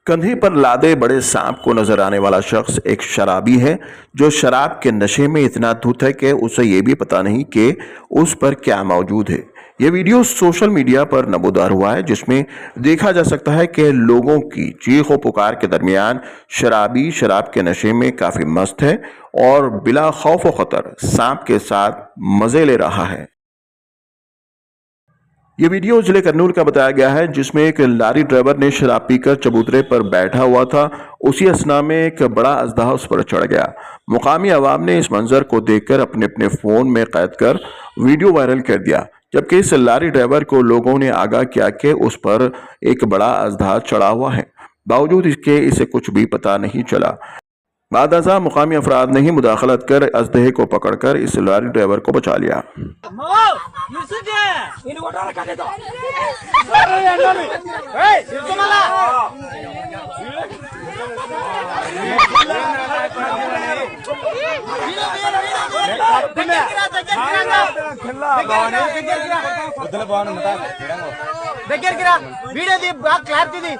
कंधे पर लादे बड़े सांप को नजर आने वाला शख्स एक शराबी है जो शराब के नशे में इतना धुत है कि उसे ये भी पता नहीं कि उस पर क्या मौजूद है। ये वीडियो सोशल मीडिया पर नमूदार हुआ है जिसमें देखा जा सकता है कि लोगों की चीखों पुकार के दरमियान शराबी शराब के नशे में काफी मस्त है और बिला खौफ व खतर सांप के साथ मजे ले रहा है। ये वीडियो जिले करनूल का बताया गया है जिसमें एक लारी ड्राइवर ने शराब पीकर चबूतरे पर बैठा हुआ था। उसी असना में एक बड़ा अजदहा उस पर चढ़ गया। मुकामी अवाम ने इस मंजर को देखकर अपने अपने फोन में कैद कर वीडियो वायरल कर दिया, जबकि इस लारी ड्राइवर को लोगों ने आगाह किया कि उस पर एक बड़ा अजदहा चढ़ा हुआ है। बावजूद इसके इसे कुछ भी पता नहीं चला। बादअज़ा मुकामी अफराद ने ही मुदाखलत कर अजदहे को पकड़कर इस लारी ड्राइवर को बचा लिया। వీడియో ది బాగా క్లారిటీ ది